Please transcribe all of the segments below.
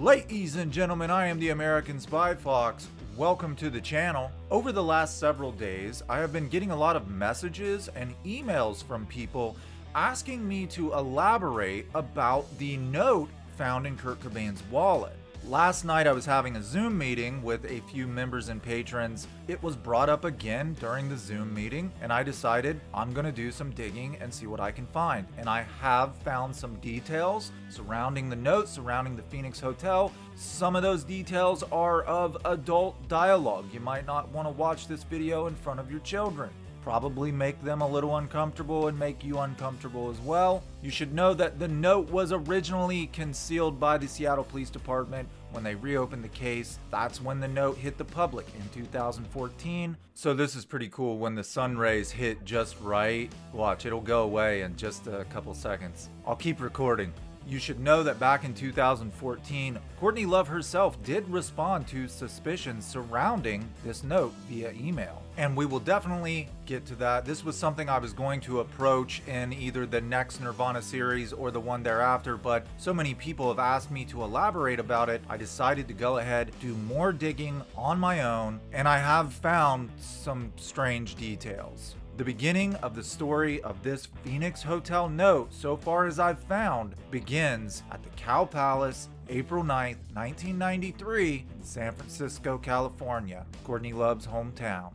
Ladies and gentlemen, I am the American Spy Fox. Welcome to the channel. Over the last several days, I have been getting a lot of messages and emails from people asking me to elaborate about the note found in Kurt Cobain's wallet. Last night I was having a Zoom meeting with a few members and patrons. It was brought up again during the Zoom meeting, and I decided I'm gonna do some digging and see what I can find. And I have found some details surrounding the note, surrounding the Phoenix Hotel. Some of those details are of adult dialogue. You might not want to watch this video in front of your children. Probably make them a little uncomfortable and make you uncomfortable as well. You should know that the note was originally concealed by the Seattle Police Department. When they reopened the case, that's when the note hit the public in 2014. So this is pretty cool. When the sun rays hit just right, watch, it'll go away in just a couple seconds. I'll keep recording. You should know that back in 2014, Courtney Love herself did respond to suspicions surrounding this note via email. And we will definitely get to that. This was something I was going to approach in either the next Nirvana series or the one thereafter, but so many people have asked me to elaborate about it, I decided to go ahead, do more digging on my own, and I have found some strange details. The beginning of the story of this Phoenix Hotel note, so far as I've found, begins at the Cow Palace, April 9th, 1993, in San Francisco, California, Courtney Love's hometown.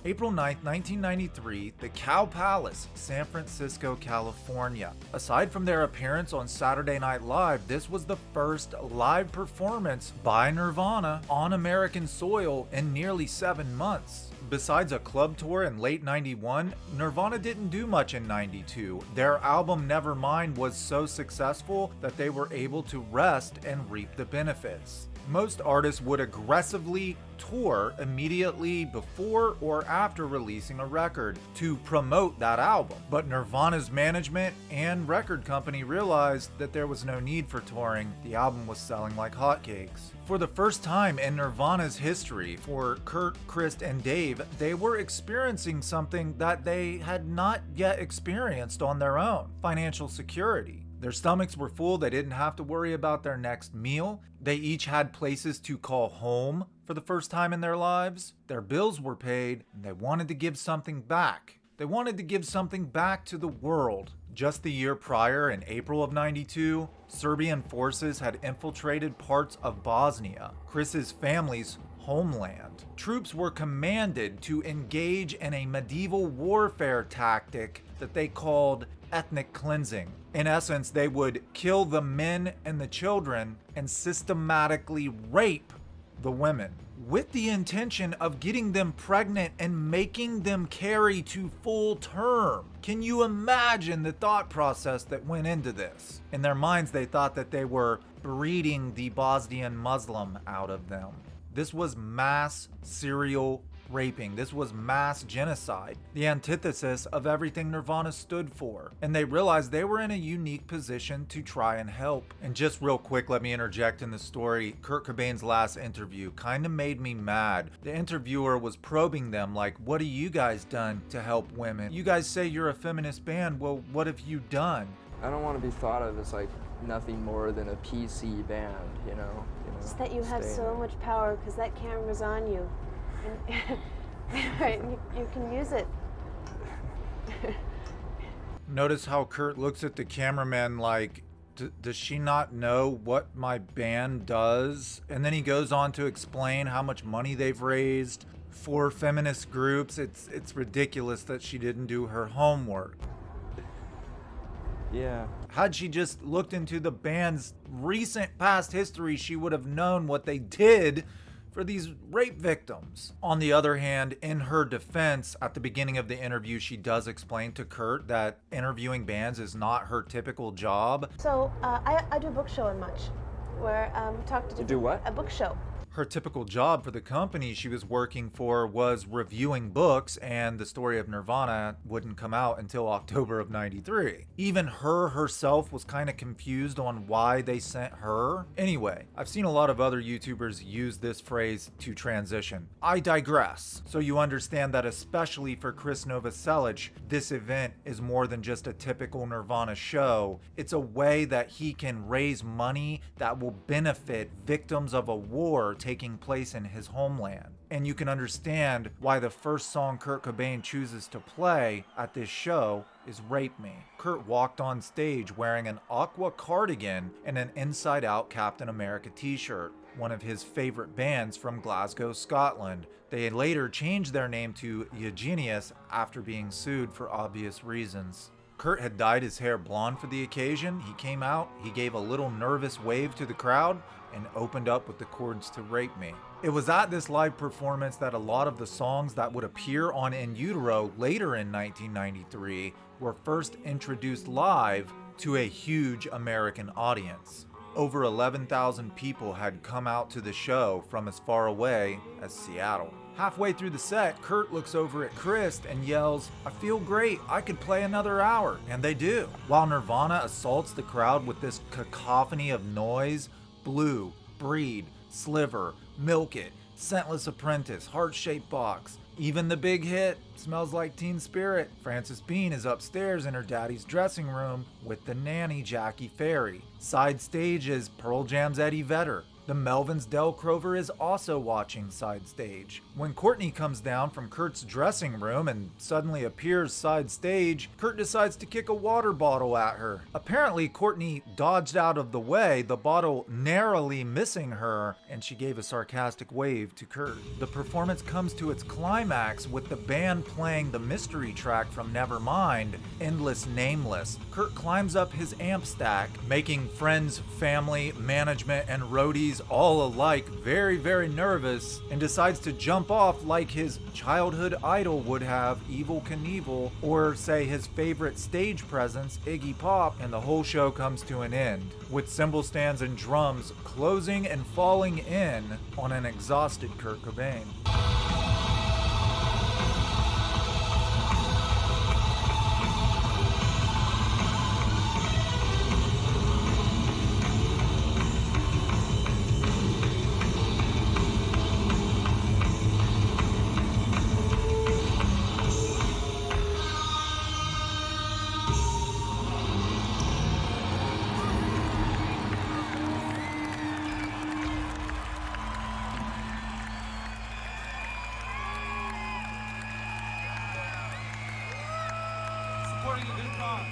April 9th, 1993, the Cow Palace, San Francisco, California. Aside from their appearance on Saturday Night Live, this was the first live performance by Nirvana on American soil in nearly 7 months. Besides a club tour in late 91, Nirvana didn't do much in 92. Their album Nevermind was so successful that they were able to rest and reap the benefits. Most artists would aggressively tour immediately before or after releasing a record to promote that album. But Nirvana's management and record company realized that there was no need for touring. The album was selling like hotcakes. For the first time in Nirvana's history, for Kurt, Chris, and Dave, they were experiencing something that they had not yet experienced on their own: financial security. Their stomachs were full, they didn't have to worry about their next meal. They each had places to call home for the first time in their lives. Their bills were paid, and they wanted to give something back. They wanted to give something back to the world. Just the year prior, in April of 92, Serbian forces had infiltrated parts of Bosnia, Chris's family's homeland. Troops were commanded to engage in a medieval warfare tactic that they called ethnic cleansing. In essence, they would kill the men and the children and systematically rape the women, with the intention of getting them pregnant and making them carry to full term. Can you imagine the thought process that went into this? In their minds, they thought that they were breeding the Bosnian Muslim out of them. This was mass serial raping. This was mass genocide, the antithesis of everything Nirvana stood for. And they realized they were in a unique position to try and help. And just real quick, let me interject in the story. Kurt Cobain's last interview kind of made me mad. The interviewer was probing them like, what have you guys done to help women? You guys say you're a feminist band. Well, what have you done? I don't want to be thought of as like nothing more than a PC band, you know. It's that you have so much power because that camera's on you. And, right, you can use it. Notice how Kurt looks at the cameraman like, does she not know what my band does? And then he goes on to explain how much money they've raised for feminist groups. It's ridiculous that she didn't do her homework. Yeah. Had she just looked into the band's recent past history, she would have known what they did for these rape victims. On the other hand, in her defense, at the beginning of the interview, she does explain to Kurt that interviewing bands is not her typical job. So I do a book show in Much, where we talk to You do what? A book show. Her typical job for the company she was working for was reviewing books, and the story of Nirvana wouldn't come out until October of 93. Even her herself was kind of confused on why they sent her. Anyway, I've seen a lot of other YouTubers use this phrase to transition. I digress. So you understand that especially for Chris Novoselic, this event is more than just a typical Nirvana show. It's a way that he can raise money that will benefit victims of a war taking place in his homeland. And you can understand why the first song Kurt Cobain chooses to play at this show is Rape Me. Kurt walked on stage wearing an aqua cardigan and an inside-out Captain America t-shirt, one of his favorite bands from Glasgow, Scotland. They later changed their name to Eugenius after being sued for obvious reasons. Kurt had dyed his hair blonde for the occasion. He came out, he gave a little nervous wave to the crowd, and opened up with the chords to Rape Me. It was at this live performance that a lot of the songs that would appear on In Utero later in 1993 were first introduced live to a huge American audience. Over 11,000 people had come out to the show from as far away as Seattle. Halfway through the set, Kurt looks over at Chris and yells, "I feel great, I could play another hour," and they do. While Nirvana assaults the crowd with this cacophony of noise, Blue, Breed, Sliver, Milk It, Scentless Apprentice, Heart-Shaped Box, even the big hit, Smells Like Teen Spirit. Frances Bean is upstairs in her daddy's dressing room with the nanny Jackie Ferry. Side stage is Pearl Jam's Eddie Vedder. The Melvins' Del Crover is also watching side stage. When Courtney comes down from Kurt's dressing room and suddenly appears side stage, Kurt decides to kick a water bottle at her. Apparently, Courtney dodged out of the way, the bottle narrowly missing her, and she gave a sarcastic wave to Kurt. The performance comes to its climax with the band playing the mystery track from Nevermind, Endless Nameless. Kurt climbs up his amp stack, making friends, family, management, and roadies all alike very, very nervous, and decides to jump off like his childhood idol would have, Evel Knievel, or say his favorite stage presence, Iggy Pop, and the whole show comes to an end, with cymbal stands and drums closing and falling in on an exhausted Kurt Cobain. Supporting a good cause.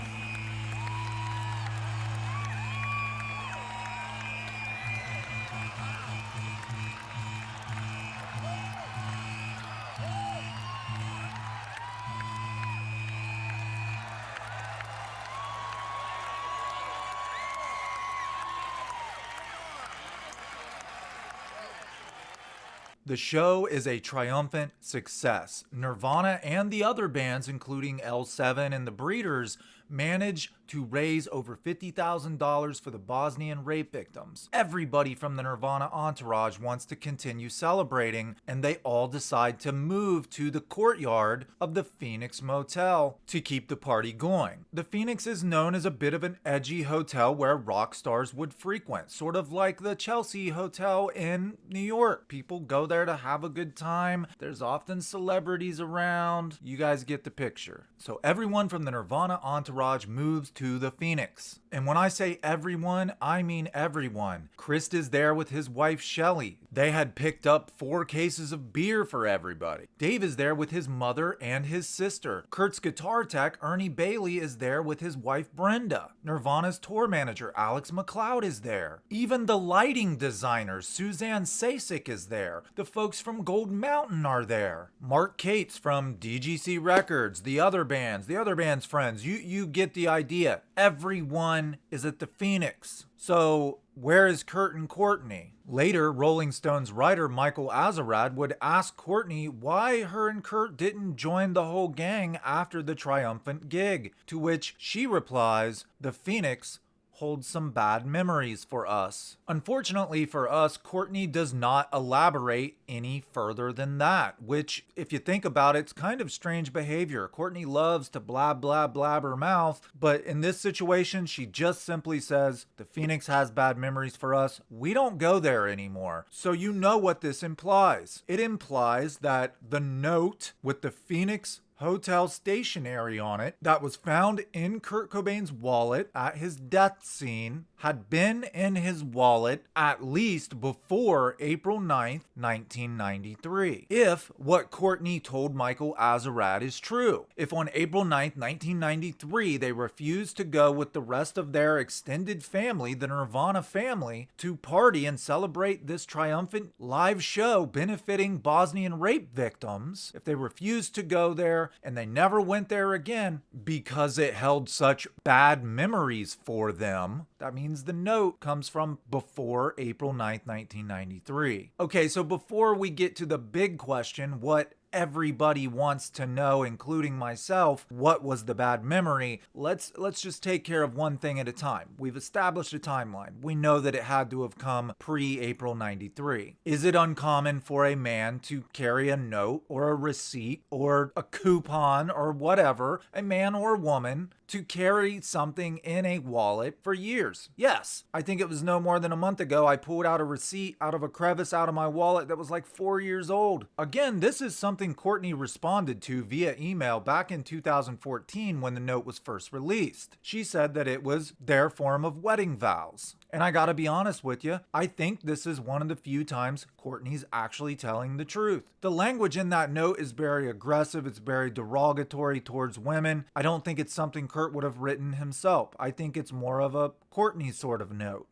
The show is a triumphant success. Nirvana and the other bands, including L7 and the Breeders, managed to raise over $50,000 for the Bosnian rape victims. Everybody from the Nirvana entourage wants to continue celebrating, and they all decide to move to the courtyard of the Phoenix Motel to keep the party going. The Phoenix is known as a bit of an edgy hotel where rock stars would frequent, sort of like the Chelsea Hotel in New York. People go there to have a good time. There's often celebrities around. You guys get the picture. So everyone from the Nirvana entourage moves to the Phoenix. And when I say everyone, I mean everyone. Chris is there with his wife Shelly. They had picked up 4 cases of beer for everybody. Dave is there with his mother and his sister. Kurt's guitar tech, Ernie Bailey, is there with his wife Brenda. Nirvana's tour manager, Alex McLeod, is there. Even the lighting designer, Suzanne Sasek, is there. The folks from Gold Mountain are there. Mark Cates from DGC Records, the other band's friends. You get the idea. Everyone is at the Phoenix. So where is Kurt and Courtney? Later, Rolling Stones writer Michael Azerrad would ask Courtney why her and Kurt didn't join the whole gang after the triumphant gig, to which she replies, "The Phoenix holds some bad memories for us. Unfortunately for us, Courtney does not elaborate any further than that, which, if you think about it, it's kind of strange behavior. Courtney loves to blab, blab, blab her mouth, but in this situation, she just simply says, the Phoenix has bad memories for us. We don't go there anymore. So you know what this implies. It implies that the note with the Phoenix hotel stationery on it that was found in Kurt Cobain's wallet at his death scene had been in his wallet at least before April 9th, 1993. If what Courtney told Michael Azerrad is true. If on April 9th, 1993, they refused to go with the rest of their extended family, the Nirvana family, to party and celebrate this triumphant live show benefiting Bosnian rape victims, if they refused to go there and they never went there again because it held such bad memories for them, that means the note comes from before April 9th, 1993. Okay, so before we get to the big question, what everybody wants to know, including myself, what was the bad memory? Let's just take care of one thing at a time. We've established a timeline. We know that it had to have come pre-April 93. Is it uncommon for a man to carry a note or a receipt or a coupon or whatever, a man or woman, to carry something in a wallet for years? Yes. I think it was no more than a month ago I pulled out a receipt out of a crevice out of my wallet that was like 4 years old. Again, this is something Courtney responded to via email back in 2014 when the note was first released. She said that it was their form of wedding vows. And I gotta be honest with you, I think this is one of the few times Courtney's actually telling the truth. The language in that note is very aggressive, it's very derogatory towards women. I don't think it's something Kurt would have written himself. I think it's more of a Courtney sort of note.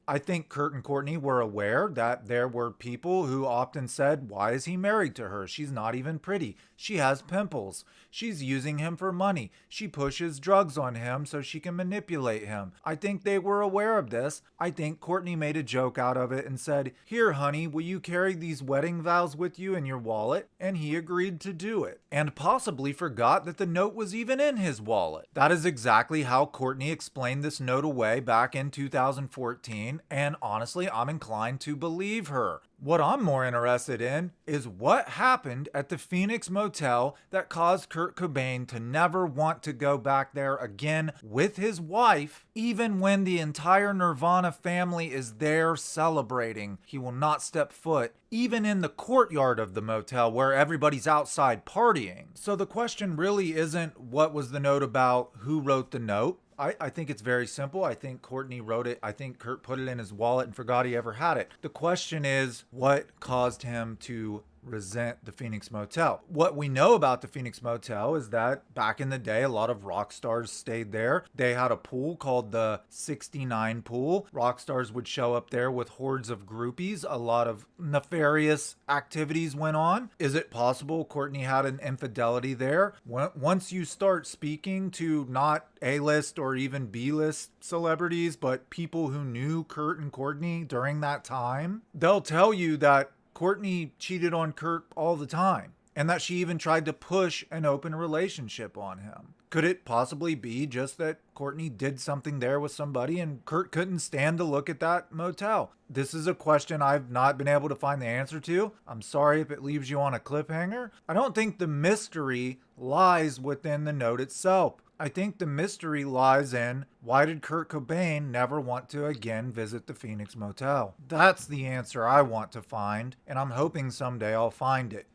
I think Kurt and Courtney were aware that there were people who often said, why is he married to her? She's not even pretty. She has pimples. She's using him for money. She pushes drugs on him so she can manipulate him. I think they were aware of this. I think Courtney made a joke out of it and said, here, honey, will you carry these wedding vows with you in your wallet? And he agreed to do it. And possibly forgot that the note was even in his wallet. That is exactly how Courtney explained this note away back in 2014, and honestly, I'm inclined to believe her. What I'm more interested in is what happened at the Phoenix motel that caused Kurt Cobain to never want to go back there again with his wife, even when the entire Nirvana family is there celebrating. He will not step foot even in the courtyard of the motel where everybody's outside partying. So the question really isn't what was the note about, who wrote the note. I think it's very simple. I think Courtney wrote it. I think Kurt put it in his wallet and forgot he ever had it. The question is, what caused him to resent the Phoenix Motel? What we know about the Phoenix Motel is that back in the day, a lot of rock stars stayed there. They had a pool called the 69 pool. Rock stars would show up there with hordes of groupies. A lot of nefarious activities went on. Is it possible Courtney had an infidelity there? Once you start speaking to not A-list or even B-list celebrities, but people who knew Kurt and Courtney during that time, they'll tell you that Courtney cheated on Kurt all the time, and that she even tried to push an open relationship on him. Could it possibly be just that Courtney did something there with somebody and Kurt couldn't stand to look at that motel? This is a question I've not been able to find the answer to. I'm sorry if it leaves you on a cliffhanger. I don't think the mystery lies within the note itself. I think the mystery lies in, why did Kurt Cobain never want to again visit the Phoenix Motel? That's the answer I want to find, and I'm hoping someday I'll find it.